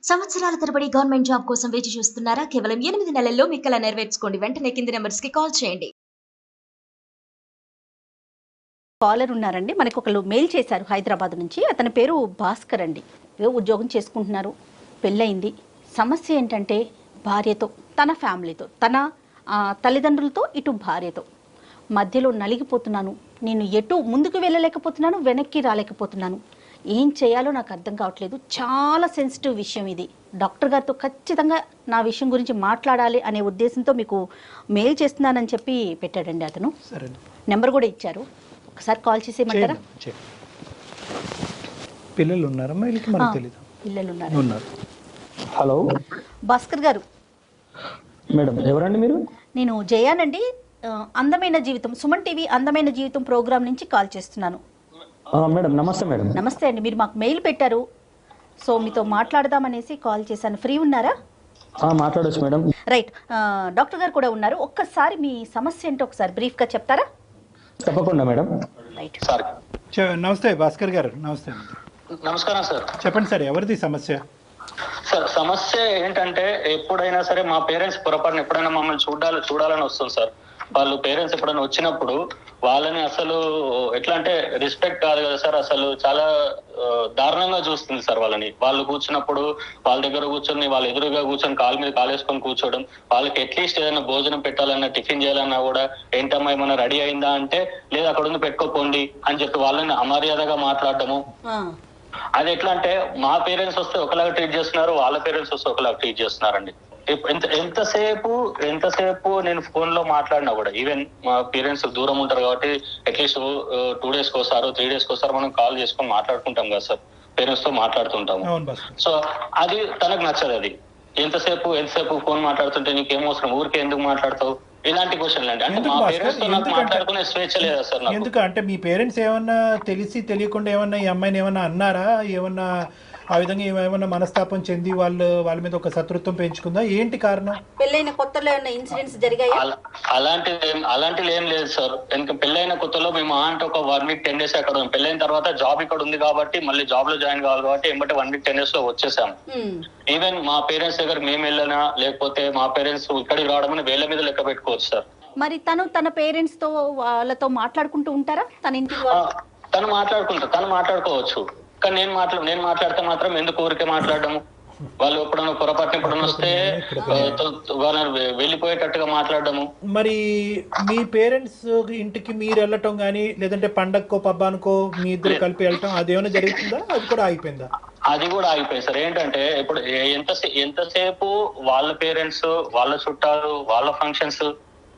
సంవత్సరాల తరబడి government job కోసం వేచి చూస్తున్నారా? కేవలం 8 నెలల్లో మీ కల నెరవేర్చుకోండి. వెంటనే కింది నంబర్స్‌కి కాల్ చేయండి. కాలర్ ఉన్నారండి. మనకు ఒకళ్ళు మెయిల్ చేశారు హైదరాబాద్ నుంచి. అతని పేరు భాస్కర్ అండి. ఏదో ఉద్యోగం చేసుకుంటున్నారు, పెళ్ళయింది. సమస్య ఏంటంటే భార్యతో, తన ఫ్యామిలీతో, తన తల్లిదండ్రులతో, ఇటు భార్యతో మధ్యలో నలిగిపోతున్నాను. నేను ఎటు ముందుకు వెళ్ళలేకపోతున్నాను, వెనక్కి రాలేకపోతున్నాను. ఏం చేయాలో నాకు అర్థం కావట్లేదు. చాలా సెన్సిటివ్ విషయం ఇది. డాక్టర్ గారితో ఖచ్చితంగా నా విషయం గురించి మాట్లాడాలి అనే ఉద్దేశంతో మీకు మెయిల్ చేస్తున్నానని చెప్పి పెట్టాడండి అతను. నెంబర్ కూడా ఇచ్చారు. ఒకసారి కాల్ చేసేయమంటారా? పిల్లలు ఉన్నారమ్మా? పిల్లలు ఉన్నారు. హలో భాస్కర్ గారు. మేడం, ఎవరండి మీరు? నేను జయానండి. అందమైన జీవితం, సుమన్ టీవీ అందమైన జీవితం ప్రోగ్రామ్ నుంచి కాల్ చేస్తున్నాను. మేడం నమస్తే. మేడం నమస్తే అండి. మీరు మాకు మెయిల్ పెట్టారు, సో మీతో మాట్లాడదామనేసి కాల్ చేశాను. ఫ్రీ ఉన్నారా? మాట్లాడొచ్చు మేడం. రైట్. డాక్టర్ గారు కూడా ఉన్నారు. ఒక్కసారి మీ సమస్య ఏంటో ఒకసారి బ్రీఫ్గా చెప్తారా? తప్పకుండా మేడం. రైట్. నమస్తే భాస్కర్ గారు. నమస్తే. నమస్కారం సార్. చెప్పండి సార్, ఎవరిది సమస్య? సార్ సమస్య ఏంటంటే ఎప్పుడైనా సరే మా పేరెంట్స్ పొరపాటున ఎప్పుడైనా మమ్మల్ని చూడాలని వస్తుంది సార్. వాళ్ళు పేరెంట్స్ ఎప్పుడైనా వచ్చినప్పుడు వాళ్ళని అసలు ఎట్లా అంటే రెస్పెక్ట్ కాదు కదా సార్, అసలు చాలా దారుణంగా చూస్తుంది సార్ వాళ్ళని. వాళ్ళు కూర్చున్నప్పుడు వాళ్ళ దగ్గర కూర్చొని వాళ్ళ ఎదురుగా కూర్చొని కాలు మీద కాలేసుకొని కూర్చోవడం, వాళ్ళకి అట్లీస్ట్ ఏదైనా భోజనం పెట్టాలన్నా టిఫిన్ చేయాలన్నా కూడా ఏంటమ్మా ఏమన్నా రెడీ అయిందా అంటే లేదు అక్కడ ఉంది పెట్టుకోపోండి అని చెప్పి వాళ్ళని అమర్యాదగా మాట్లాడటము. అది ఎట్లా అంటే మా పేరెంట్స్ వస్తే ఒకలాగా ట్రీట్ చేస్తున్నారు, వాళ్ళ పేరెంట్స్ వస్తే ఒకలాగా ట్రీట్ చేస్తున్నారండి. ఎంతసేపు నేను ఫోన్ లో మాట్లాడినా కూడా, ఈవెన్ మా పేరెంట్స్ దూరం ఉంటారు కాబట్టి అట్లీస్ట్ 2 days కోసారో 3 days కోసారో మనం కాల్ చేసుకొని మాట్లాడుకుంటాం కదా సార్, పేరెంట్స్ తో మాట్లాడుతుంటాము. సో అది తనకు నచ్చదు. అది ఎంతసేపు ఫోన్ మాట్లాడుతుంటే నీకేమవసరం, ఊరికే ఎందుకు మాట్లాడతావు, ఇలాంటి క్వశ్చన్లు అండి. అంటే మా పేరెంట్స్ తో నాకు మాట్లాడుకునే స్వేచ్ఛ లేదా సార్? ఎందుకు అంటే మీ పేరెంట్స్ ఏమన్నా తెలియకుండా ఏమన్నా ఈ అమ్మాయిని ఏమన్నా అన్నారా? ఏమన్నా ఆ విధంగా ఏమైనా మనస్తాపం చెంది వాళ్ళ మీద ఒక శత్రుత్వం పెంచుకుందా? ఏంటి కారణం? పెళ్ళైన కొత్తలో ఇన్సిడెంట్స్ జరిగాయి? అలాంటివి ఏం లేదు సార్. ఎందుకంటే పెళ్ళైన కొత్తలో మేము అంటే ఒక 1 week 10 days అక్కడ ఉన్నాం. పెళ్ళైన తర్వాత జాబ్ ఇక్కడ ఉంది కాబట్టి మళ్ళీ జాబ్ లో జాయిన్ కావాలి కాబట్టి ఏమంటే 1 week 10 days లో వచ్చేసాం. ఈవెన్ మా పేరెంట్స్ దగ్గర మేము వెళ్ళినా లేకపోతే మా పేరెంట్స్ ఇక్కడికి రావడం వేళ్ళ మీద లెక్క పెట్టుకోవచ్చు సార్. మరి తన పేరెంట్స్ తో వాళ్ళతో మాట్లాడుకుంటూ ఉంటారా? తను మాట్లాడుకోవచ్చు, కానీ నేను మాట్లాడితే మాత్రం ఎందుకు ఊరికే మాట్లాడము? వాళ్ళు ఎప్పుడన్నా పొరపాటున ఎప్పుడన్నా వస్తే వాళ్ళని వెళ్ళిపోయేటట్టుగా మాట్లాడము. మరి మీ పేరెంట్స్ ఇంటికి మీరు వెళ్ళటం గానీ లేదంటే పండగకో పబ్బానికో మీ ఇద్దరు కలిపి వెళ్ళటం అదేమైనా జరుగుతుందా? అది కూడా ఆగిపోయిందా? అది కూడా ఆగిపోయింది సార్. ఏంటంటే ఇప్పుడు ఎంతసేపు వాళ్ళ పేరెంట్స్, వాళ్ళ చుట్టాలు, వాళ్ళ ఫంక్షన్స్,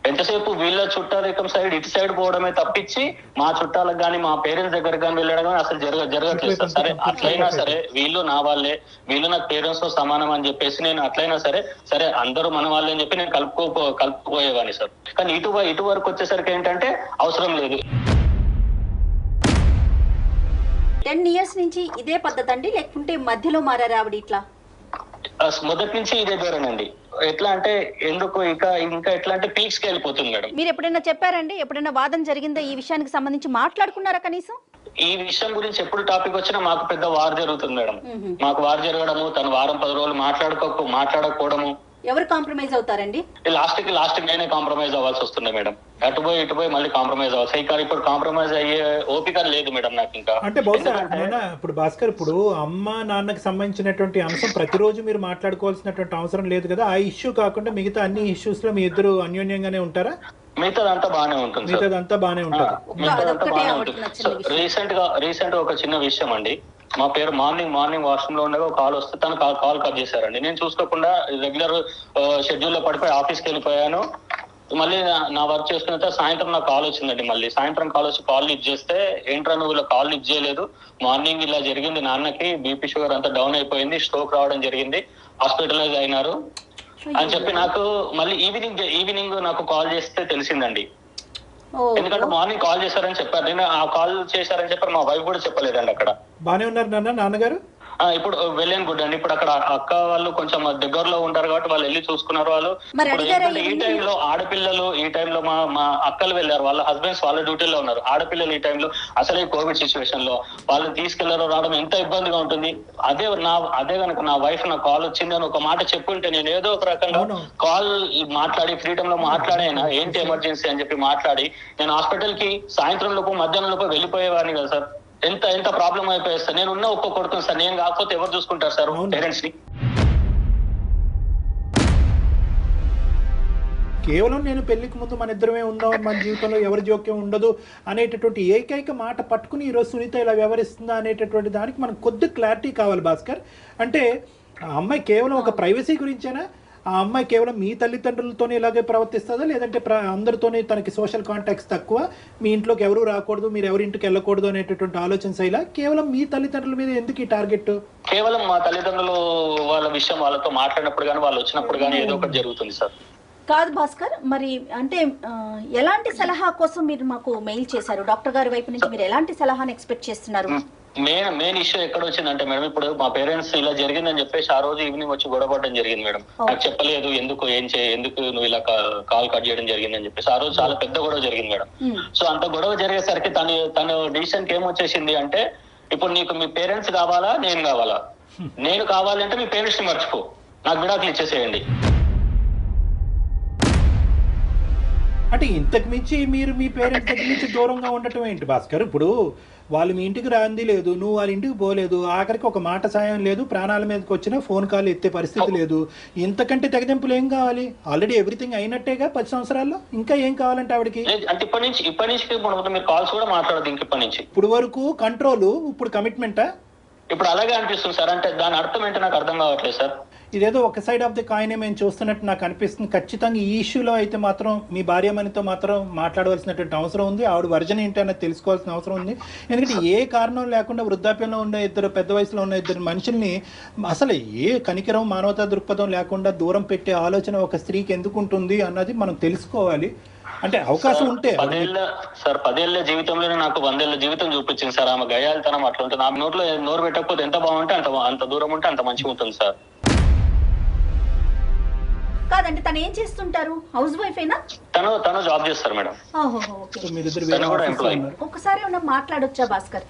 ఎంతసేపు వీళ్ళ చుట్టాలు సైడ్ ఇటు సైడ్ పోవడమే తప్పించి మా చుట్టాలకు కానీ మా పేరెంట్స్ దగ్గర కానీ వెళ్ళడం కానీ అసలు జరగట్లేదు సార్. సరే అట్లయినా సరే వీళ్ళు నా వాళ్ళే, వీళ్ళు నాకు పేరెంట్స్ తో సమానం అని చెప్పేసి నేను అట్లయినా సరే అందరూ మన వాళ్ళే అని చెప్పి నేను కలుపుకోపోయేవాడిని సార్. కానీ ఇటు వరకు వచ్చేసరికి ఏంటంటే అవసరం లేదు. 10 years నుంచి ఇదే పద్ధతి అండి, లేకుంటే మధ్యలో మారారా ఆవిడ? ఇట్లా మొదటి నుంచి ఇదే ధోరణండి. ఎట్లా అంటే ఎందుకు ఇంకా ఎట్లా అంటే పీక్స్ కి వెళ్ళిపోతుంది మేడం. మీరు ఎప్పుడైనా చెప్పారండి? ఎప్పుడైనా వాదన జరిగిందా ఈ విషయానికి సంబంధించి? మాట్లాడుకున్నారా కనీసం? ఈ విషయం గురించి ఎప్పుడు టాపిక్ వచ్చినా మాకు పెద్ద వార్ జరుగుతుంది మేడం. మాకు వార్ జరగడము, తను వారం 10 రోజులు మాట్లాడకపోవడము. ఎవరు కాంప్రమైజ్ అవుతారండి? లాస్ట్ కి నేనే కాంప్రమైజ్ అవ్వాల్సి వస్తుంది మేడం. ఇటు పోయి మళ్ళీ కాంప్రమైజ్ అవ్వాలి. ఇప్పుడు కాంప్రమైజ్ అయ్యే ఓపిక లేదు మేడం నాకు ఇంకా. అంటే బహుశా ఇప్పుడు భాస్కర్, ఇప్పుడు అమ్మ నాన్నకి సంబంధించినటువంటి అంశం ప్రతిరోజు మీరు మాట్లాడుకోవాల్సినటువంటి అవసరం లేదు కదా. ఆ ఇష్యూ కాకుండా మిగతా అన్ని ఇష్యూస్ లో మీ ఇద్దరు అన్యోన్యంగానే ఉంటారా? మిగతాదంతా బాగానే ఉంటుంది. రీసెంట్ గా ఒక చిన్న విషయం అండి. మా పేరు మార్నింగ్ వాష్రూమ్ లో ఉండగా ఒక కాల్ వస్తే తను కాల్ కట్ చేశారండి. నేను చూసుకోకుండా రెగ్యులర్ షెడ్యూల్ లో పడిపోయి ఆఫీస్కి వెళ్ళిపోయాను. మళ్ళీ నా వర్క్ చేసుకున్న తర్వాత సాయంత్రం నాకు కాల్ వచ్చిందండి. మళ్ళీ సాయంత్రం కాల్ వచ్చి కాల్ లిఫ్ట్ చేస్తే, ఏంట్రా నువ్వు ఇలా కాల్ లిఫ్ట్ చేయలేదు, మార్నింగ్ ఇలా జరిగింది, నాన్నకి బీపీ షుగర్ అంతా డౌన్ అయిపోయింది, స్ట్రోక్ రావడం జరిగింది, హాస్పిటలైజ్ అయినారు అని చెప్పి నాకు మళ్ళీ ఈవినింగ్ నాకు కాల్ చేస్తే తెలిసిందండి. ఎందుకంటే మార్నింగ్ కాల్ చేశారని చెప్పారు. నేను ఆ కాల్ చేశారని చెప్పారు, మా వైఫ్ కూడా చెప్పలేదండి. అక్కడ బానే ఉన్నారు నాన్నగారు? ఇప్పుడు వెళ్ళాను గుడ్ అండి. ఇప్పుడు అక్కడ అక్క వాళ్ళు కొంచెం దగ్గరలో ఉంటారు కాబట్టి వాళ్ళు వెళ్ళి చూసుకున్నారు. వాళ్ళు మరి ఇప్పుడు అడిగారా ఏంటంటే ఈ ఏమని? టైంలో ఆడపిల్లలు, ఈ టైంలో మా అక్కలు వెళ్ళారు, వాళ్ళ హస్బెండ్స్ వాళ్ళ డ్యూటీలో ఉన్నారు. ఆడపిల్లలు ఈ టైంలో అసలు ఈ కోవిడ్ సిచ్యువేషన్ లో వాళ్ళు తీసుకెళ్లారు రావడం ఎంత ఇబ్బందిగా ఉంటుంది. అదే కనుక నా వైఫ్ నా కాల్ వచ్చింది అని ఒక మాట చెప్పుంటే నేను ఏదో ఒక రకంగా కాల్ మాట్లాడి ఫ్రీడమ్ లో మాట్లాడైనా ఏంటి ఎమర్జెన్సీ అని చెప్పి మాట్లాడి నేను హాస్పిటల్ కి సాయంత్రం లోపు మధ్యాహ్నం లోపు వెళ్ళిపోయేవాడిని కదా సార్. ఎంత ప్రాబ్లం అయిపోయి సార్. నేను ఉన్న ఒక్క కొడుకుని సార్, నేను కాకపోతే ఎవరు చూసుకుంటారు సార్ పేరెంట్స్ ని? కేవలం నేను పెళ్లికి ముందు మన ఇద్దరమే ఉందాం, మన జీవితంలో ఎవరి జోక్యం ఉండదు అనేటటువంటి ఏకైక మాట పట్టుకుని ఈరోజు సునీత ఇలా వ్యవహరిస్తుందా అనేటటువంటి దానికి మనకు కొద్ది క్లారిటీ కావాలి భాస్కర్. అంటే ఆ అమ్మాయి కేవలం ఒక ప్రైవసీ గురించేనా? ఆ అమ్మాయి కేవలం మీ తల్లిదండ్రులతోనే ఇలాగే ప్రవర్తిస్తుందా, లేదంటే అందరితోనే తనకి సోషల్ కాంటాక్ట్స్ తక్కువ, మీ ఇంట్లోకి ఎవరు రాకూడదు, మీరు ఎవరింటికి వెళ్ళకూడదు అనేటటువంటి ఆలోచన శైలా? కేవలం మీ తల్లిదండ్రుల మీద ఎందుకు ఈ టార్గెట్? కేవలం మా తల్లిదండ్రులు వాళ్ళ విషయం వాళ్ళతో మాట్లాడినప్పుడు కానీ వాళ్ళు వచ్చినప్పుడు కానీ ఏదో ఒకటి జరుగుతుంది సార్. కాదు భాస్కర్, మరి అంటే ఎలాంటి సలహా కోసం మీరు మాకు మెయిల్ చేశారు? డాక్టర్ గారి వైపు నుంచి మీరు ఎలాంటి సలహాను ఎక్స్పెక్ట్ చేస్తున్నారు? మెయిన్ ఇష్యూ ఎక్కడ వచ్చిందంటే మేడం, ఇప్పుడు మా పేరెంట్స్ ఇలా జరిగిందని చెప్పేసి ఆ రోజు ఈవినింగ్ వచ్చి గొడవపడడం జరిగింది మేడం. నాకు చెప్పలేదు, ఎందుకు నువ్వు ఇలా కాల్ కట్ చేయడం జరిగిందని చెప్పేసి ఆ రోజు చాలా పెద్ద గొడవ జరిగింది మేడం. సో అంత గొడవ జరిగేసరికి తన డిసిషన్ కి ఏమొచ్చేసింది అంటే, ఇప్పుడు నీకు మీ పేరెంట్స్ కావాలా నేను కావాలా? నేను కావాలంటే మీ పేరెంట్స్ ని మర్చిపో, నాకు విడాకులు ఇచ్చేసేయండి. అంటే ఇంతకు మించి మీరు మీ పేరెంట్స్ దగ్గర నుంచి దూరంగా ఉండటం ఏంటి భాస్కర్? ఇప్పుడు వాళ్ళు మీ ఇంటికి రాంది లేదు, నువ్వు వాళ్ళ ఇంటికి పోలేదు, ఆఖరికి ఒక మాట సాయం లేదు, ప్రాణాల మీదకి వచ్చినా ఫోన్ కాల్ ఎత్తే పరిస్థితి లేదు. ఇంతకంటే తెగదెంపులు ఏం కావాలి? ఆల్రెడీ ఎవ్రీథింగ్ అయినట్టేగా 10 సంవత్సరాల్లో, ఇంకా ఏం కావాలంటే ఆవిడకి? అంటే ఇప్పటి నుంచి మీరు కాల్స్ కూడా మాట్లాడదు ఇంక ఇప్పటి నుంచి. ఇప్పుడు వరకు కంట్రోల్, ఇప్పుడు కమిట్మెంటా? ఇప్పుడు అలాగే అనిపిస్తుంది సార్. అంటే దాని అర్థం ఏంటో నాకు అర్థం కావట్లేదు సార్. ఇదేదో ఒక సైడ్ ఆఫ్ ది కాయిన్ మేము చూస్తున్నట్టు నాకు అనిపిస్తుంది. ఖచ్చితంగా ఈ ఇష్యూలో అయితే మాత్రం మీ భార్యమణితో మాత్రం మాట్లాడవలసినటువంటి అవసరం ఉంది. ఆవిడ వర్జన్ ఏంటనేది తెలుసుకోవాల్సిన అవసరం ఉంది. ఎందుకంటే ఏ కారణం లేకుండా వృద్ధాప్యంలో ఉండే ఇద్దరు, పెద్ద వయసులో ఉన్న ఇద్దరు మనుషుల్ని అసలు ఏ కనికరం, మానవతా దృక్పథం లేకుండా దూరం పెట్టే ఆలోచన ఒక స్త్రీకి ఎందుకు ఉంటుంది అన్నది మనం తెలుసుకోవాలి. అంటే అవకాశం ఉంటే 10 ఏళ్ల జీవితంలోనే నాకు 100 ఏళ్ల జీవితం చూపించింది సార్. ఆమె గయాలితనం అట్లా ఉంటుంది. ఆమె నోట్లో నోరు పెట్టకపోతే ఎంత బాగుంటే అంత దూరం ఉంటే అంత మంచిగా ఉంటుంది సార్. కాదంటే తను ఏం చేస్తుంటారు? హౌస్ వైఫ్ ఏనా? తను జాబ్ చేస్తారు మేడం. ఒకసారి ఏమన్నా మాట్లాడొచ్చా భాస్కర్?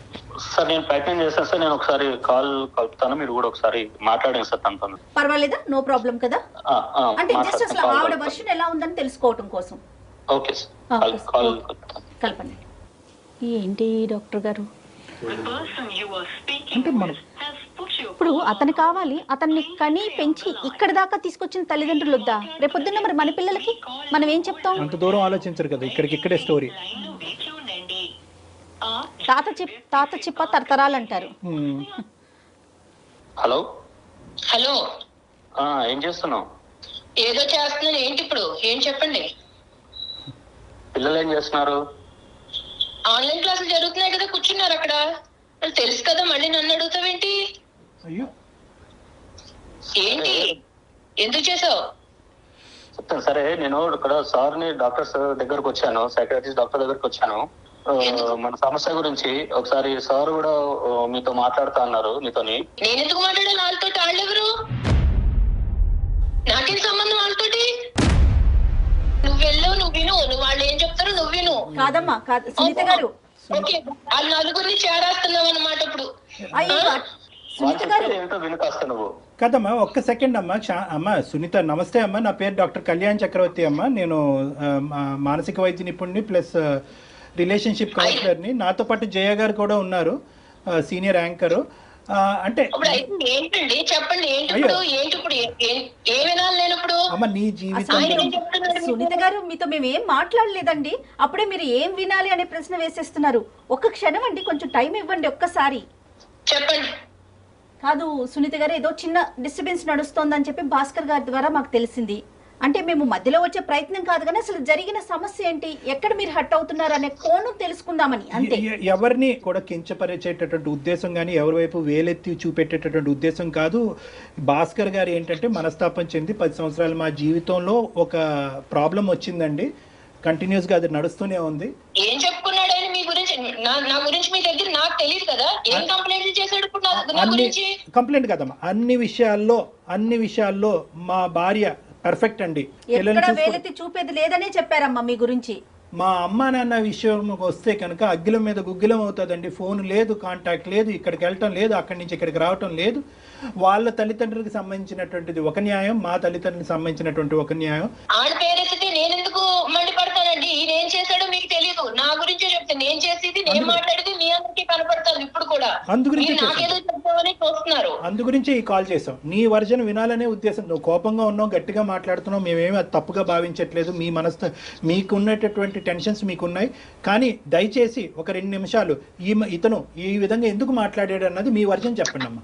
సార్ నేను ప్రయత్నం చేస్తాను సార్. నేను ఒకసారి కాల్ కలుపుతాను, మీరు కూడా ఒకసారి మాట్లాడండి సార్ తనతో. పర్వాలేదా? నో ప్రాబ్లం కదా? అంటే జస్ట్ అసలు ఆవిడ వర్షన్ ఎలా ఉందని తెలుసుకోవటం కోసం. ఓకే సార్, కాల్ కలపండి. ఏంటి డాక్టర్ గారు అంటే మనం ఇప్పుడు అతను కావాలి, అతన్ని కని పెంచి ఇక్కడ దాకా తీసుకొచ్చిన తల్లిదండ్రులు వద్దా? రేపొద్దున్న మరి మన పిల్లలకి మనం ఏం చెప్తాం? అంత దూరం ఆలోచించరు కదా, ఇక్కడే స్టోరీ. తాత చెప్ప తరతరాలు అంటారు. హలో హలో, ఏం చేస్తున్నావు? ఏదో చేస్తున్నాను. ఏంటి ఇప్పుడు? ఏం చెప్పండి. పిల్లలు ఏం చేస్తున్నారు? ఆన్లైన్ క్లాసులు జరుగుతున్నాయి కదా, కూర్చున్నారు అక్కడ. తెలుసు కదా, మళ్ళీ నన్ను అడుగుతావేంటి? అయ్యో ఏంటి, ఎందుకు చేసావు? చెప్తాను సరే. నేను ఇక్కడ సార్ని డాక్టర్స్ దగ్గరకు వచ్చాను, సైకాట్రిస్ట్ డాక్టర్ దగ్గరకు వచ్చాను. మన సమస్య గురించి ఒకసారి సార్ కూడా మీతో మాట్లాడుతా అన్నారు. మీతోని నేను ఎందుకు మాట్లాడాలి వాళ్ళతో? వాళ్ళెవరు? నాకేం సంబంధం వాళ్ళతోటి? నువ్వు వెళ్ళవు, నువ్వు విను. నువ్వు వాళ్ళు ఏం చెప్తారో నువ్వు విను. కాదమ్మా, కాదు సునీత గారు. ఓకే, ఆ నలుగురిని చేరేస్తున్నావు అన్నమాట ఇప్పుడు. సునీత గారు ఏంటో వినుకాస్తా నువ్వు. కదమ్మా, ఒక్క సెకండ్ అమ్మా. అమ్మ సునీత, నమస్తే అమ్మా. నా పేరు డాక్టర్ కళ్యాణ్ చక్రవర్తి అమ్మ. నేను మానసిక వైద్య నిపుణుని ప్లస్ రిలేషన్షిప్ కౌన్సిలర్ని. నాతో పాటు జయ గారు కూడా ఉన్నారు, సీనియర్ యాంకరు. అంటే ఏంటండి చెప్పండి, ఏం వినాలి నేను ఇప్పుడు? అమ్మ నీ జీవితం. సునీత గారు, మీతో మేము ఏం మాట్లాడలేదండి. అప్పుడే మీరు ఏం వినాలి అనే ప్రశ్న వేసేస్తున్నారు. ఒక్క క్షణం అండి, కొంచెం టైం ఇవ్వండి ఒక్కసారి. చెప్పండి. కాదు సునీత గారు, ఏదో చిన్న డిస్టర్బెన్స్ నడుస్తోందని చెప్పి భాస్కర్ గారి ద్వారా మాకు తెలిసింది. అంటే మేము మధ్యలో వచ్చే ప్రయత్నం కాదు, కానీ అసలు జరిగిన సమస్య ఏంటి, ఎక్కడ మీరు హట్ అవుతున్నారు అనే కోణం తెలుసుకుందామని అంతే. ఎవరిని కూడా కించపరిచేటటువంటి ఉద్దేశం కానీ ఎవరి వైపు వేలెత్తి చూపెట్టేటటువంటి ఉద్దేశం కాదు. భాస్కర్ గారు ఏంటంటే మనస్తాపం చెంది 10 సంవత్సరాలు మా జీవితంలో ఒక ప్రాబ్లం వచ్చిందండి, కంటిన్యూస్ గా అది నడుస్తూనే ఉంది. ఏం చెప్పుకున్నాడు ఆయన మీ గురించి? నా గురించి మీ దగ్గర నాకు తెలియదు కదా, ఏం కంప్లైంట్ చేశాడు ఇప్పుడు నా గురించి? కంప్లైంట్ కదమ్మా, అన్ని విషయాల్లో మా భార్య పర్ఫెక్ట్ అండి. ఎక్కడ వేలెత్తి చూపేది లేదనే చెప్పారమ్మా మీ గురించి. మా అమ్మ నాన్న విషయం వస్తే కనుక అగ్గిలం మీద గుగ్గిలం అవుతుందండి. ఫోన్ లేదు, కాంటాక్ట్ లేదు, ఇక్కడికి వెళ్ళటం లేదు, అక్కడి నుంచి ఇక్కడికి రావటం లేదు. వాళ్ళ తల్లిదండ్రులకు సంబంధించినటువంటిది ఒక న్యాయం, మా తల్లిదండ్రులకు సంబంధించినటువంటి ఒక న్యాయం. ఆడ పేరెత్తితే నేను ఎందుకు మండిపడతానండి? ఈయన ఏం చేశాడో మీకు తెలియదు, నా గురించే చెప్తే నేను చేసేది నేను మాట్లాడేది మీ అందరికీ కనపడతాను ఇప్పుడు కూడా. నాకేదో చెప్తామని చూస్తున్నారు. అందుగురించే ఈ కాల్ చేసాం. నీ వర్జన్ వినాలనే ఉద్దేశం. నువ్వు కోపంగా ఉన్నావు, గట్టిగా మాట్లాడుతున్నావు, మేమేమి అది తప్పుగా భావించట్లేదు. మీ మనసు మీకున్నటువంటి టెన్షన్స్ మీకున్నాయి. కానీ దయచేసి ఒక 2 నిమిషాలు ఇతను ఈ విధంగా ఎందుకు మాట్లాడాడు అన్నది మీ వర్జన్ చెప్పండి అమ్మా.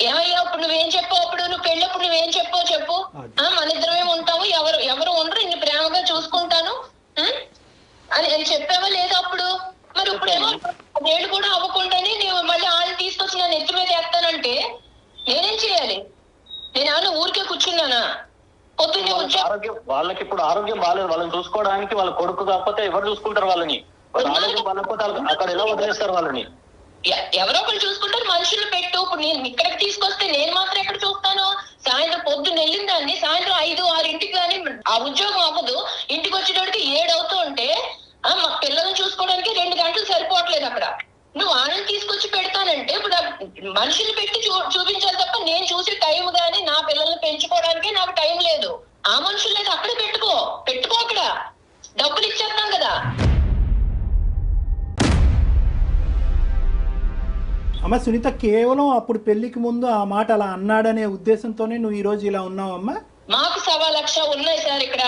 ఏమయ్యా ఇప్పుడు నువ్వేం చెప్పావు? అప్పుడు నువ్వు పెళ్ళప్పుడు నువ్వేం చెప్పావు చెప్పు. మన ఇద్దరమే ఉంటాము, ఎవరు ఉండరు, ఇన్ని ప్రేమగా చూసుకుంటాను అని చెప్పావా లేదా అప్పుడు? మరి ఇప్పుడేమో 7 కూడా అవ్వకుండానే నీవు మళ్ళీ వాళ్ళు తీసుకొచ్చి నన్ను ఎత్తి మీద వేస్తానంటే నేనేం చేయాలి? నేను ఊరికే కూర్చున్నానా? పొద్దున్నే వాళ్ళకి ఇప్పుడు ఆరోగ్యం బాగాలేదు, వాళ్ళని చూసుకోవడానికి వాళ్ళ కొడుకు కాకపోతే ఎవరు చూసుకుంటారు వాళ్ళని? ఆరోగ్యం బాగాలేకపోతే అక్కడ ఎలా వదిలేస్తారు వాళ్ళని? ఎవరో ఒకరు చూసుకుంటారు. మనుషులు పెట్టు. ఇప్పుడు నేను ఇక్కడికి తీసుకొస్తే నేను మాత్రం ఎక్కడ చూస్తాను? సాయంత్రం పొద్దున్న వెళ్ళిన దాన్ని సాయంత్రం 5-6 కానీ ఆ ఉద్యోగం అవ్వదు. ఇంటికి వచ్చేటోడికి 7 అవుతూ ఉంటే మా పిల్లల్ని చూసుకోవడానికి 2 గంటలు సరిపోవట్లేదు అక్కడ. నువ్వు వాళ్ళని తీసుకొచ్చి పెడతానంటే ఇప్పుడు మనుషులు పెట్టి చూపించాలి తప్ప నేను చూసే టైం గానీ నా పిల్లల్ని పెంచుకోవడానికి నాకు టైం లేదు. ఆ మనుషులు లేదు, అక్కడే పెట్టుకో అక్కడ డబ్బులు ఇచ్చేస్తాం కదా. అమ్మ సునీత, కేవలం అప్పుడు పెళ్లికి ముందు ఆ మాట అలా అన్నాడనే ఉద్దేశంతోనే నువ్వు ఈ రోజు ఇలా ఉన్నావు అమ్మా? మాకు 1,00,000 ఉన్నాయి సార్ ఇక్కడ.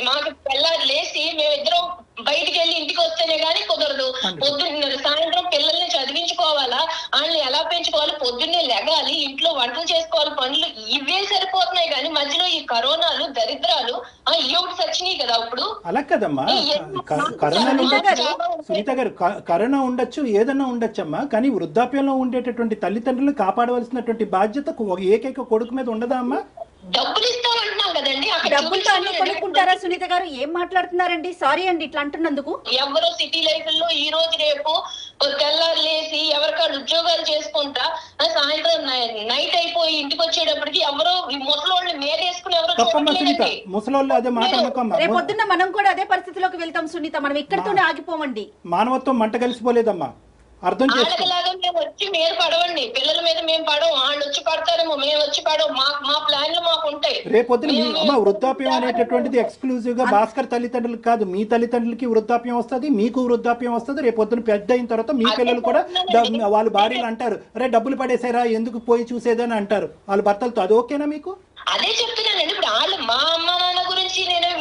మాకు పిల్లలు లేచి మేమిద్దరం బయటికి వెళ్ళి ఇంటికి వస్తేనే గానీ కుదరదు. పొద్దున్న సాయంత్రం పిల్లల్ని చదివించుకోవాలా, వాళ్ళని ఎలా పెంచుకోవాలి, పొద్దున్నే లెగాలి, ఇంట్లో వంటలు చేసుకోవాలి, పనులు ఇవే సరిపోతున్నాయి. కానీ మధ్యలో ఈ కరోనాలు దరిద్రాలు ఇవి ఒకటి సచ్చినాయి కదా. ఇప్పుడు అలా కదమ్మా, కరోనా ఉండొచ్చు సునీత గారు, కరోనా ఉండొచ్చు, ఏదన్నా ఉండొచ్చమ్మా. కానీ వృద్ధాప్యంలో ఉండేటటువంటి తల్లిదండ్రులు కాపాడవలసినటువంటి బాధ్యత ఏకైక కొడుకు మీద ఉండదా అమ్మా? డబ్బులు ఇస్తామంటున్నాం కదండి. డబ్బులతో అన్ని కొనుక్కుంటారా సునీత గారు? ఏం మాట్లాడుతున్నారండి? సారీ అండి ఇట్లా అంటున్నందుకు. ఎవరో సిటీ లైఫ్ లో ఈ రోజు రేపు తెల్లారు లేసి ఎవరికాడు ఉద్యోగాలు చేసుకుంటా సాయంత్రం నైట్ అయిపోయి ఇంటికి వచ్చేటప్పటికి ఎవరో ముసలోళ్ళు మేరేసుకుని ఎవరో రేపు పొద్దున్న మనం కూడా అదే పరిస్థితిలోకి వెళ్తాం సునీత. మనం ఇక్కడితోనే ఆగిపోమండి. మానవత్వం మంట కలిసిపోలేదమ్మా, అర్థం వాళ్ళలాగా మేము వచ్చి మీరు పడవండి, పిల్లల మీద మేము పడవు, వాళ్ళు వచ్చి పడతారేమో, మేము వచ్చి పడవు. మా ప్లాన్లు మాకు ఉంటాయి. రేపొద్దున వృద్ధాప్యం అనేటటువంటిది ఎక్స్క్లూజివ్ గా భాస్కర్ తల్లిదండ్రులకు కాదు, మీ తల్లిదండ్రులకి వృద్ధాప్యం వస్తుంది, మీకు వృద్ధాప్యం వస్తుంది. రేపొద్దున పెద్ద అయిన తర్వాత మీ పిల్లలు కూడా వాళ్ళ భార్యలు అంటారు, అరే డబ్బులు పడేసారా ఎందుకు పోయి చూసేదని అంటారు వాళ్ళ భర్తలతో. అది ఓకేనా మీకు? అదే చెప్తున్నానండి. ఇప్పుడు వాళ్ళు మా అమ్మ నాన్న గురించి నేనే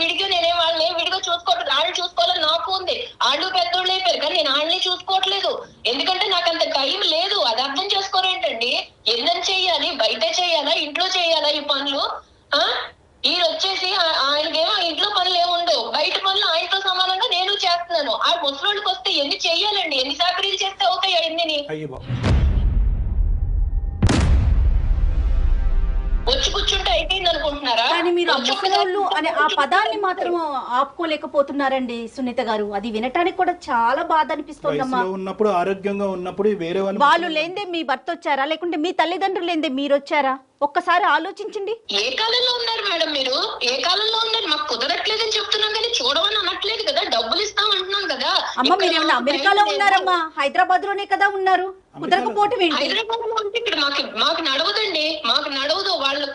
వాళ్ళని విడిగా చూసుకోవట్లేదు. వాళ్ళు చూసుకోవాలని నాకు ఉంది. వాళ్ళు పెద్దోళ్ళు అయిపోయారు కానీ నేను వాళ్ళని చూసుకోవట్లేదు. ఎందుకంటే నాకు అంత టైం లేదు. అది అర్థం చేసుకోరేంటండి? ఎన్నని చెయ్యాలి, బయట చెయ్యాలా, ఇంట్లో చెయ్యాలా ఈ పనులు? ఈయన వచ్చేసి ఆయనకేమో ఇంట్లో పనులు ఏముండవు, బయట పనులు ఆయనతో సమానంగా నేను చేస్తున్నాను. ఆ ముసలోళ్ళకి వస్తే ఎన్ని చెయ్యాలండి? ఎన్ని సాకరీలు చేస్తే అవుతాయి ఎన్ని? వచ్చి కూర్చుంటే అయిపోయింది అనుకుంటున్నారా? కానీ మీరు ముసలోళ్ళు అనే ఆ పదాన్ని మాత్రం ఆపుకోలేకపోతున్నారండి సునీత గారు. అది వినటానికి కూడా చాలా బాధ అనిపిస్తుందమ్మా. ఉన్నప్పుడు ఆరోగ్యంగా ఉన్నప్పుడు వేరే వాళ్ళు లేందే మీ భర్త వచ్చారా, లేకుంటే మీ తల్లిదండ్రులు లేందే మీరు వచ్చారా? ఒక్కసారి ఆలోచించండి. ఏ కాలంలో ఉన్నారు మేడం మీరు? ఏ కాలంలో ఉన్నారు? మాకు కుదరట్లేదని చెప్తున్నాం కానీ చూడమని అనట్లేదు కదా. డబ్బులు ఇస్తాం అంటున్నాం కదా. అమ్మ మీరు ఏమన్నా అమెరికాలో ఉన్నారమ్మా? హైదరాబాద్ లోనే కదా ఉన్నారు. కుదరకపోవటం ఏంటి? హైదరాబాద్ లో ఉంటే ఇక్కడ మాకు నడవదండి. మాకు నడవదు. వాళ్ళు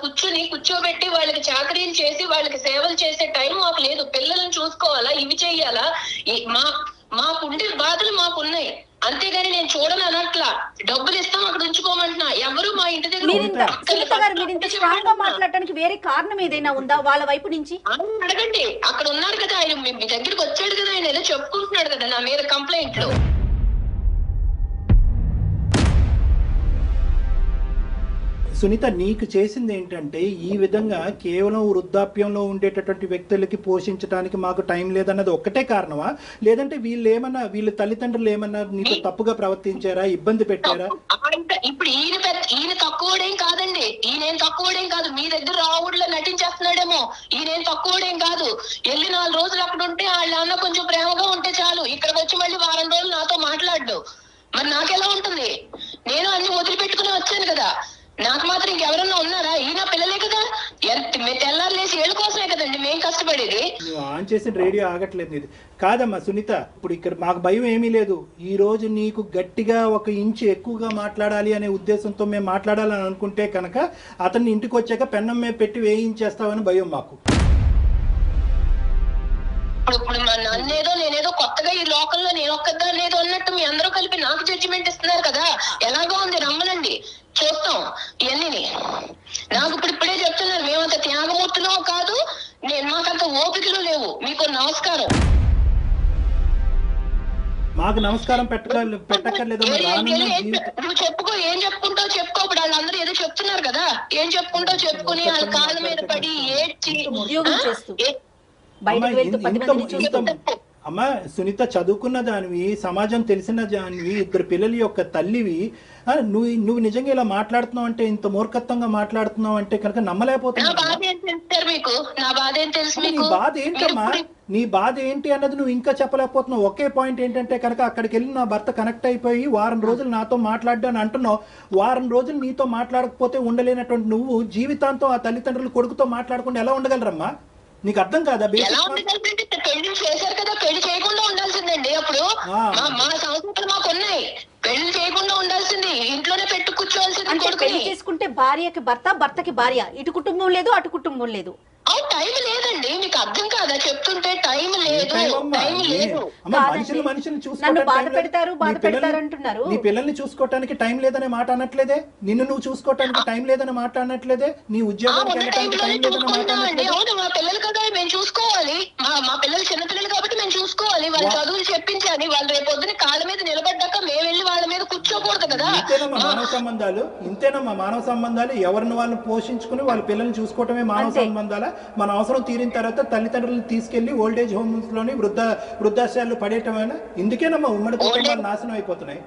కూర్చోబెట్టి వాళ్ళకి చాకరీలు చేసి వాళ్ళకి సేవలు చేసే టైం మాకు లేదు. పిల్లల్ని చూసుకోవాలా, ఇవి చెయ్యాలా, మాకుండే బాధలు మాకున్నాయి. అంతేగాని నేను చూడను అనట్లా. డబ్బులు ఇస్తాం అక్కడ ఉంచుకోమంటున్నా. ఎవరు మా ఇంటి దగ్గర మాట్లాడటానికి వేరే కారణం ఏదైనా ఉందా వాళ్ళ వైపు నుంచి? అడగండి. అక్కడ ఉన్నారు కదా ఆయన, మీ దగ్గరికి వచ్చాడు కదా ఆయన, ఏదో చెప్పుకుంటున్నాడు కదా నా మీద కంప్లైంట్లు. సునీత, నీకు చేసింది ఏంటంటే ఈ విధంగా కేవలం వృద్ధాప్యంలో ఉండేటటువంటి వ్యక్తులకి పోషించడానికి మాకు టైం లేదన్నది ఒక్కటే కారణమా, లేదంటే వీళ్ళ తల్లిదండ్రులు ఏమన్నా నీకు తప్పుగా ప్రవర్తించారా, ఇబ్బంది పెట్టారా? ఇప్పుడు ఈయన తక్కువడేం కాదండి, ఈయనేం తక్కువడేం కాదు. మీ దగ్గర రావుడిలో నటించేస్తున్నాడేమో. ఈయనేం తక్కువడేం కాదు. వెళ్ళి 4 రోజులు అక్కడ ఉంటే వాళ్ళ అన్న కొంచెం ప్రేమగా ఉంటే చాలు, ఇక్కడికి వచ్చి మళ్ళీ వారం రోజులు నాతో మాట్లాడు. మరి నాకెలా ఉంటుంది? నేను అన్ని వదిలిపెట్టుకుని వచ్చాను కదా. నాకు మాత్రం ఇంకెవరన్నా ఉన్నారా? ఈయన పిల్లలే కదా. తెల్లారు లేసి ఏళ్ళ కోసమే కదండి మేము కష్టపడేది. నువ్వు ఆన్ చేసిన రేడియో ఆగట్లేదు ఇది. కాదమ్మా సునీత, ఇప్పుడు ఇక్కడ మాకు భయం ఏమీ లేదు. ఈ రోజు నీకు గట్టిగా 1 ఇంచు ఎక్కువగా మాట్లాడాలి అనే ఉద్దేశంతో మేము మాట్లాడాలని అనుకుంటే కనుక అతన్ని ఇంటికి వచ్చాక పెన్నం మీద పెట్టి వేయించేస్తామని భయం మాకు. ఇప్పుడు నన్నేదో నేనేదో కొత్తగా ఈ లోకంలో నేను ఒక్కదాన్ని ఏదో అన్నట్టు మీ అందరూ కలిపి నాకు జడ్జిమెంట్ ఇస్తున్నారు కదా. ఎలాగో ఉంది, రమ్మనండి చూస్తాం ఇవన్నీ. నాకు ఇప్పుడే చెప్తున్నారు, మేమంత త్యాగమూర్తులో కాదు, మాకంత ఓపికలు లేవు. మీకు నమస్కారం. మాకు నమస్కారం పెట్టక్కర్లేదు. నువ్వు చెప్పుకో, ఏం చెప్పుకుంటావు చెప్పుకో. ఇప్పుడు వాళ్ళందరూ ఏదో చెప్తున్నారు కదా, ఏం చెప్పుకుంటావు చెప్పుకుని వాళ్ళ కాళ్ళ మీద పడి ఏడ్చి అమ్మా సునీత, చదువుకున్న దానివి, సమాజం తెలిసిన దానివి, 2 పిల్లల యొక్క తల్లివి, నువ్వు నిజంగా ఇలా మాట్లాడుతున్నావు అంటే, ఇంత మూర్ఖత్వంగా మాట్లాడుతున్నావు అంటే కనుక నమ్మలేకపోతున్నావు. నీ బాధ ఏంటమ్మా, నీ బాధ ఏంటి అన్నది నువ్వు ఇంకా చెప్పలేకపోతున్నావు. ఒకే పాయింట్ ఏంటంటే కనుక అక్కడికి వెళ్ళి నా భర్త కనెక్ట్ అయిపోయి వారం రోజులు నాతో మాట్లాడ్డాను అంటున్నావు. వారం రోజులు నీతో మాట్లాడకపోతే ఉండలేనటువంటి నువ్వు జీవితాంతం ఆ తల్లిదండ్రులు కొడుకుతో మాట్లాడకుండా ఎలా ఉండగలరమ్మా? నీకు అర్థం కాదా? పెళ్లి చేశారు కదా, పెళ్లి చేయకుండా ఉండాల్సిందండి. అప్పుడు మా సంస్కృతులు మాకు ఉన్నాయి. పెళ్లి చేయకుండా ఉండాల్సింది, ఇంట్లోనే పెట్టు కూర్చోవాల్సింది. పెళ్లి చేసుకుంటే భార్యకి భర్త, భర్తకి భార్య, ఇటు కుటుంబం లేదు అటు కుటుంబం లేదు. టైం లేదండి, మీకు అర్థం కాదా చెప్తుంటే? టైం లేదు. నన్ను బాధ పెడతారు అంటున్నారు. నీ పిల్లల్ని చూసుకోవటానికి టైం లేదనే మాట అనట్లేదే, నిన్ను నువ్వు చూసుకోవటానికి టైం లేదనే మాట అనట్లేదే, నీ ఉద్యోగానికి వెళ్ళడానికి టైం లేదనే మాట అనట్లేదే. అవును, మా పిల్లలు కదా మేము చూసుకోవాలి. మా పిల్లలు చిన్నపిల్లలు కాబట్టి మేము చూసుకోవాలి. వాళ్ళ చదువులు చెప్పించాలి. వాళ్ళు రేపు పొద్దున కాళ్ళ మీద నిలబడ్డాక మేము వెళ్ళి వాళ్ళ మీద కూర్చోకూడదు కదా. ఇంతేనమ్మా మానవ సంబంధాలు. ఎవరిని వాళ్ళు పోషించుకుని వాళ్ళ పిల్లల్ని చూసుకోవటమే మానవ సంబంధాల. మన అవసరం తీరిన తర్వాత తల్లిదండ్రులను తీసుకెళ్లి ఓల్డేజ్ హోమ్స్ లోని వృద్ధాశ్రయాలు పడేయటమైనా. ఇందుకేనమ్మా ఉమ్మడి కుటుంబాలు నాశనం అయిపోతున్నాయి.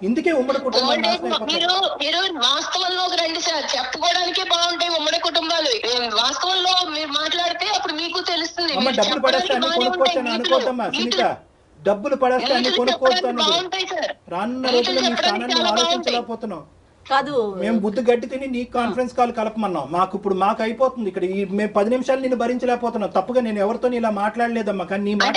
ఇందుకే ఉమ్మడి కుటుంబాలు నాశనం అయిపోతున్నాయి. మీరు వాస్తవంలోకి రండి సార్, చెప్పుకోవడానికే బాగుంటాయి ఉమ్మడి కుటుంబాలు. వాస్తవంలో మీరు మాట్లాడితే అప్పుడు మీకు తెలుస్తుంది. డబ్బులు పడేస్తే అన్ని కొనుక్కోవచ్చని అనుకోవద్దమ్మా సునీత. డబ్బులు పడేస్తే అన్ని కొనుక్కోవచ్చాను. రానున్న రోజుల్లో నీ స్థానాన్ని ఆలోచించలేకపోతున్నావు కాదు. మేము బుద్ధి గడ్డి తిని నీ కాన్ఫరెన్స్ కాల్ కలపమన్నాం. మాకు అయిపోతుంది ఇక్కడ. మేము 10 నిమిషాలు నిన్ను భరించలేకపోతున్నాం. తప్పుగా నేను ఎవరితో ఇలా మాట్లాడలేదమ్మా. కానీ నీ మాట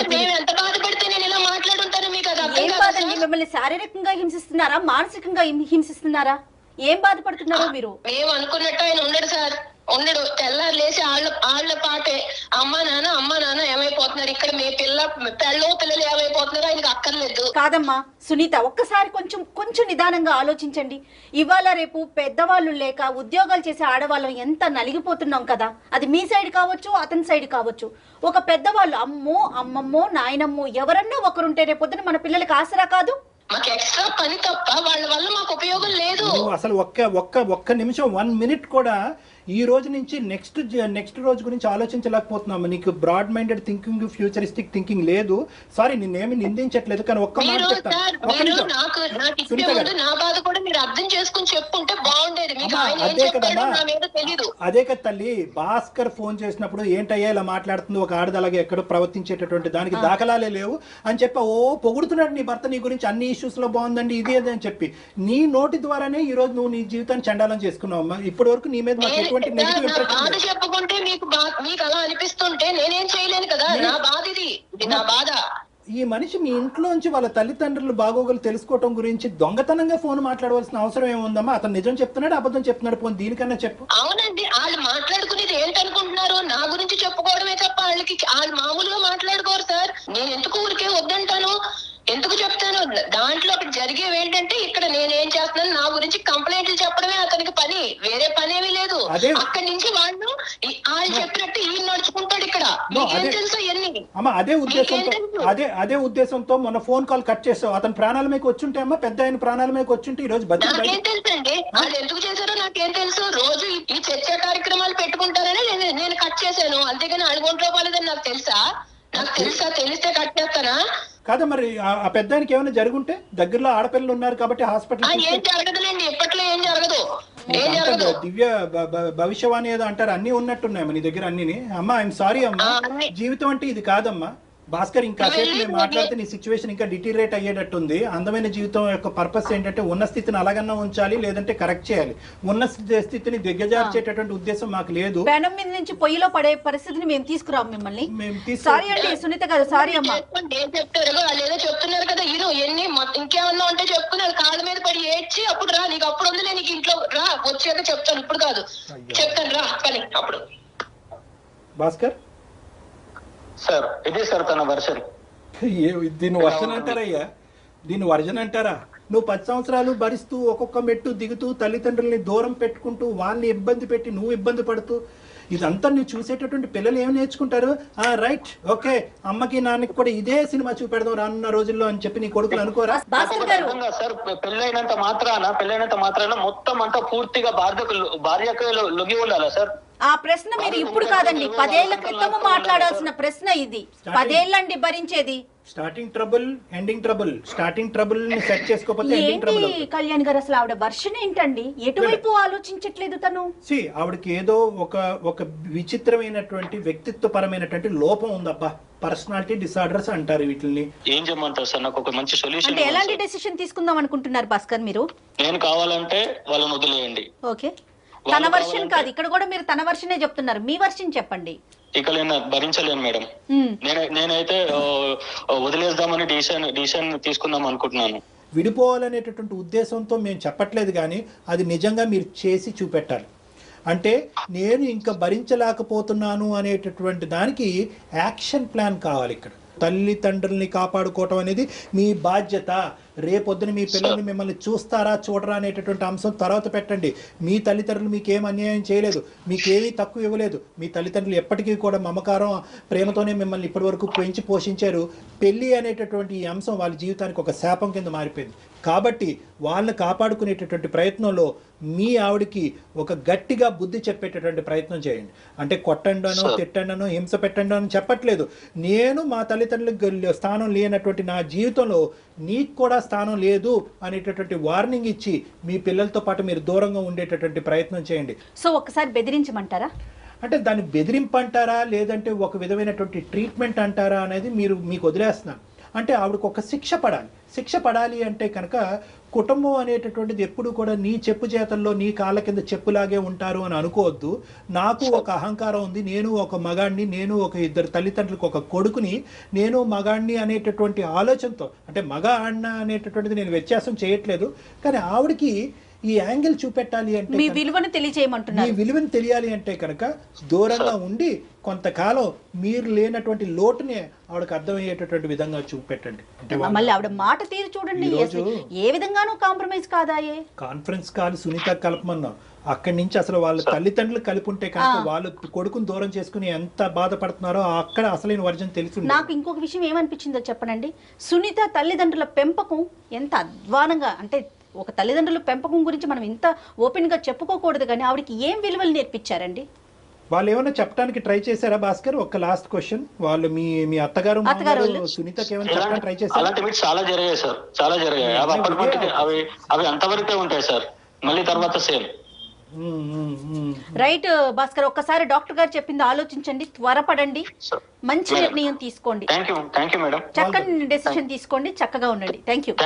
మిమ్మల్ని శారీరకంగా హింసిస్తున్నారా, మానసికంగా హింసిస్తున్నారా? ఏం బాధపడుతున్నారో మీరు? మేము అనుకున్నట్టు ఆయన ఉండడు సార్, ఉండడు. తెల్లారు లేచి వాళ్ళ పాటే అమ్మ నాన్న ఏమైపోతున్నారు, ఇక్కడ మీ పిల్లలు ఏమైపోతున్నారు ఆయనకి అక్కర్లేదు. కాదమ్మా సునీత, ఒక్కసారి కొంచెం నిదానంగా ఆలోచించండి. ఇవాళ రేపు పెద్దవాళ్ళు లేక ఉద్యోగాలు చేసే ఆడవాళ్ళం ఎంత నలిగిపోతున్నాం కదా. అది మీ సైడ్ కావచ్చు, అతని సైడ్ కావచ్చు. ఒక పెద్దవాళ్ళు అమ్మమ్మో నాయనమ్మో ఎవరన్నా ఒకరుంటే రేపొద్దున మన పిల్లలకి ఆసరా కాదు. మాకు ఎక్స్ట్రా పని తప్ప వాళ్ళ వల్ల మాకు ఉపయోగం లేదు. అసలు ఒక్క నిమిషం 1 మినిట్ కూడా ఈ రోజు నుంచి నెక్స్ట్ రోజు గురించి ఆలోచించలేకపోతున్నాము. నీకు broad minded thinking, futuristic thinking లేదు. సారీ, నిన్నేమి నిందించట్లేదు, కానీ ఒక్క మాట చెప్తాను. అదే కదా తల్లి, భాస్కర్ ఫోన్ చేసినప్పుడు ఏంటయ్యా ఇలా మాట్లాడుతుంది ఒక ఆడది, అలాగే ఎక్కడో ప్రవర్తించేటటువంటి దానికి దాఖలాలే లేవు అని చెప్పి పొగుడుతున్నాడు నీ భర్త. నీ గురించి అన్ని ఇష్యూస్ లో బాగుందండి ఇది అదే అని చెప్పి నీ నోటి ద్వారానే ఈ రోజు నువ్వు నీ జీవితాన్ని చండాలం చేసుకున్నావు. ఇప్పటి వరకు నీ మీద మాకు ఎటువంటి నెగిటివ్ ఇంప్రెషన్ చెప్పుకుంటే మీకు అలా అనిపిస్తుంటే నేనేం చేయలేను కదా. నా బాధ ఇది నా బాధ. ఈ మనిషి మీ ఇంట్లోంచి వాళ్ళ తల్లిదండ్రులు బాగోగులు తెలుసుకోవటం గురించి దొంగతనంగా ఫోన్ మాట్లాడవలసిన అవసరం ఏముందమ్మా? అతను నిజం చెప్తున్నాడు, అబద్ధం చెప్తున్నాడు, పోనీ దీనికన్నా చెప్పు. అవునండి, వాళ్ళు మాట్లాడుకునేది ఏంటనుకుంటున్నారు? నా గురించి చెప్పుకోవడమే తప్ప వాళ్ళు మామూలుగా మాట్లాడుకోరు సార్. నేను ఎందుకు ఊరికే వద్దంటాను, ఎందుకు చెప్తాను? దాంట్లో అక్కడ జరిగేవి ఏంటంటే ఇక్కడ నేనేం చేస్తున్నాను, నా గురించి కంప్లైంట్లు చెప్పడమే అతనికి పని, వేరే పని ఏమీ లేదు. అక్కడి నుంచి వాళ్ళు చెప్పినట్టు ఈయన నడుచుకుంటాడు ఇక్కడ. No, మీకేం అదే- తెలుసు ఎన్ని అమ్మ అదే ఉద్దేశంతో మీకేం తెలుసు? అదే ఉద్దేశంతో మొన్న ఫోన్ కాల్ కట్ చేసావు. అతని ప్రాణాల మీకు వచ్చుంటే అమ్మా, పెద్ద ఆయన ప్రాణాల మీకు వచ్చుంటే ఈ రోజు బతికి నాకేం తెలుసండి అది ఎందుకు చేశారో నాకేం తెలుసు. రోజు ఈ చర్చ కార్యక్రమాలు పెట్టుకుంటారని నేను కట్ చేశాను, అంతేగాని అడుగుంట్లో పోలేదని నాకు తెలుసా? నాకు తెలుసా? తెలిస్తే కట్ చేస్తానా? కాదా మరి ఆ పెద్ద ఆయనకి ఏమైనా జరుగుంటే, దగ్గరలో ఆడపిల్లలు ఉన్నారు కాబట్టి హాస్పిటల్ ఏం జరగదులేండి, ఇప్పట్లో ఏం జరగదు, ఏం జరగదు. దివ్య భవిష్యవాణి ఏదో అంటారు, అన్ని ఉన్నట్టున్నాయమ్మా నీ దగ్గర అన్ని. అమ్మా ఐఎమ్ సారీ అమ్మా, అన్ని. జీవితం అంటే ఇది కాదమ్మా. భాస్కర్ ఇంకా సేపు మేము మాట్లాడితే నీ సిచ్యువేషన్ ఇంకా డిటీరియేట్ అయ్యేటట్టుంది. అందమైన జీవితం యొక్క పర్పస్ ఏంటంటే ఉన్న స్థితిని అలాగన్నా ఉంచాలి, లేదంటే కరెక్ట్ చేయాలి. ఉన్న స్థితిని దిగ్గజార్చేటటువంటి ఉద్దేశం మాకు లేదు. పెనం మీద నుంచి పొయ్యిలో పడే పరిస్థితిని మేము తీసుకురాం మిమ్మల్ని. మేము సారీ అండి సునీత గారు, సారీ అమ్మా. ఏం చెప్తారు వాళ్ళు ఏదో చెప్తున్నారు కదా, ఎన్ని ఇంకేమన్నా ఉంటే చెప్పుకున్నారు, కాళ్ళ మీద పడి ఏడ్చి అప్పుడు రా, నీకు అప్పుడు ఉంది, నీకు ఇంట్లో రా, వచ్చాక చెప్తాను, ఇప్పుడు కాదు చెప్తాను రా పని అప్పుడు. భాస్కర్ సార్ ఇది సార్ తన వర్షన్. దీన్ని వర్జన్ అంటారయ్యా, దీన్ని వర్జన్ అంటారా? నువ్వు 10 సంవత్సరాలు భరిస్తూ ఒక్కొక్క మెట్టు దిగుతూ తల్లిదండ్రుల్ని దూరం పెట్టుకుంటూ వాళ్ళని ఇబ్బంది పెట్టి నువ్వు ఇబ్బంది పడుతూ ఇదంతా నువ్వు చూసేటటువంటి పిల్లలు ఏమి నేర్చుకుంటారు? రైట్, ఓకే, అమ్మకి నాన్నకి కూడా ఇదే సినిమా చూపెడదాం రానున్న రోజుల్లో అని చెప్పి నీ కొడుకులు అనుకోరా? భాస్కర్ గారు సార్ పెళ్ళైనంత మాత్రాన మొత్తం అంతా పూర్తిగా భార్యకు లొంగి ఉండాలా సార్? ఆ ప్రశ్న మీరు ఇప్పుడు కాదండి, 10 ఏళ్ల క్రితము మాట్లాడాల్సిన ప్రశ్న ఇది. 10 ఏళ్ళండి భరించేది. Starting trouble, ending trouble. Starting trouble ని సెట్ చేసుకోకపోతే ఎండింగ్ ట్రబుల్. ఏంటి కళ్యాణ్ గారు, అసలు ఆవిడ వర్షన్ ఏంటండి? ఎటువైపు ఆలోచించట్లేదు తను. ఆవిడకి ఏదో ఒక విచిత్రమైనటువంటి వ్యక్తిత్వపరమైనటువంటి లోపం ఉందబ్బా. పర్సనాలిటీ డిసార్డర్స్ అంటారు వీటిని. ఏం చేయమంటారు సార్? నాకు ఒక మంచి అంటే సొల్యూషన్. ఎలాంటి డెసిషన్ తీసుకుందాం అనుకుంటున్నారు భాస్కర్ మీరు? నేను కావాలంటే వాళ్ళని వదిలేయండి. ఓకే, తన వర్షన్ కాదు, ఇక్కడ కూడా మీరు తన వర్షనే చెప్తున్నారు, మీ వర్షన్ చెప్పండి. ఇక నేను భరించలేను మేడం. నేనైతే వదిలేద్దామని డిసిషన్ తీసుకుందాం అనుకుంటున్నాను. విడిపోవాలనేటటువంటి ఉద్దేశంతో మేము చెప్పట్లేదు, కానీ అది నిజంగా మీరు చేసి చూపెట్టాలి. అంటే నేను ఇంకా భరించలేకపోతున్నాను అనేటటువంటి దానికి యాక్షన్ ప్లాన్ కావాలి. ఇక్కడ తల్లిదండ్రుల్ని కాపాడుకోవటం అనేది మీ బాధ్యత. రేపొద్దున మీ పిల్లల్ని మిమ్మల్ని చూస్తారా చూడరా అనేటటువంటి అంశం తర్వాత పెట్టండి. మీ తల్లిదండ్రులు మీకు ఏం అన్యాయం చేయలేదు, మీకేమీ తక్కువ ఇవ్వలేదు. మీ తల్లిదండ్రులు ఎప్పటికీ కూడా మమకారం ప్రేమతోనే మిమ్మల్ని ఇప్పటి వరకు పెంచి పోషించారు. పెళ్ళి అనేటటువంటి ఈ అంశం వాళ్ళ జీవితానికి ఒక శాపం కింద మారిపోయింది. కాబట్టి వాళ్ళని కాపాడుకునేటటువంటి ప్రయత్నంలో మీ ఆవిడకి ఒక గట్టిగా బుద్ధి చెప్పేటటువంటి ప్రయత్నం చేయండి. అంటే కొట్టండానో తిట్టండానో హింస పెట్టండో అని చెప్పట్లేదు. నేను మా తల్లిదండ్రులకు స్థానం లేనటువంటి నా జీవితంలో నీకు కూడా స్థానం లేదు అనేటటువంటి వార్నింగ్ ఇచ్చి మీ పిల్లలతో పాటు మీరు దూరంగా ఉండేటటువంటి ప్రయత్నం చేయండి. సో ఒక్కసారి బెదిరించమంటారా? అంటే దాన్ని బెదిరింపు అంటారా, లేదంటే ఒక విధమైనటువంటి ట్రీట్మెంట్ అంటారా అనేది మీకు వదిలేస్తున్నాను. అంటే ఆవిడకు ఒక శిక్ష పడాలి అంటే కనుక కుటుంబం అనేటటువంటిది ఎప్పుడు కూడా నీ చెప్పు చేతల్లో నీ కాళ్ళ కింద చెప్పులాగే ఉంటారు అని అనుకోవద్దు. నాకు ఒక అహంకారం ఉంది, నేను ఒక మగాడిని, నేను ఒక ఇద్దరు తల్లిదండ్రులకు ఒక కొడుకుని, నేను మగాడిని అనేటటువంటి ఆలోచనతో, అంటే మగ ఆడిన అనేటటువంటిది నేను వ్యత్యాసం చేయట్లేదు, కానీ ఆవిడకి ఈ యాంగిల్ చూపెట్టాలి అంటే, మీ విలువను తెలియజేయమంటున్నారు. మీ విలువను తెలియాలి అంటే కనుక దూరంగా ఉండి కొంతకాలం మీరు లేనటువంటి లోటునే ఆవిడకి అర్థమయ్యేటటువంటి విధంగా చూపెట్టండి. అంటే మళ్ళీ ఆవిడ మాట తీరు చూడండి, ఏ విధంగానూ కాంప్రమైజ్ కాదాయే. కాన్ఫరెన్స్ కాల్ సునీత కలపమన్నాం, అక్కడి నుంచి అసలు వాళ్ళ తల్లిదండ్రులు కలిపి ఉంటే కనుక వాళ్ళు కొడుకుని దూరం చేసుకుని ఎంత బాధపడుతున్నారో అక్కడ అసలైన వర్జన్ తెలుసు. నాకు ఇంకొక విషయం ఏమనిపించిందో చెప్పనండి, సునీత తల్లిదండ్రుల పెంపకం ఎంత అధ్వానంగా, అంటే ఒక తల్లిదండ్రుల పెంపకం గురించి మనం ఇంత ఓపెన్ గా చెప్పుకోకూడదు, కానీ ఆవిడకి ఏం విలువలు నేర్పించారండి? వాళ్ళు ఏమైనా చెప్పడానికి ట్రై చేశారా భాస్కర్? ఒక లాస్ట్ క్వశ్చన్, వాళ్ళు మీ అత్తగారు సునీతకి ఏమైనా చెప్పడానికి ట్రై చేశారు? అలాంటివి చాలా జరిగాయి సార్, చాలా జరిగాయి. అవి అప్పటికి అవి అంతవరకే ఉంటాయి సార్, మళ్ళీ తర్వాత సేమ్. రైట్ భాస్కర్, ఒక్కసారి డాక్టర్ గారు చెప్పింది ఆలోచించండి, త్వరపడండి, మంచి నిర్ణయం తీసుకోండి, థ్యాంక్ యూ మేడం. చక్కని డెసిషన్ తీసుకోండి, చక్కగా ఉండండి. Thank you.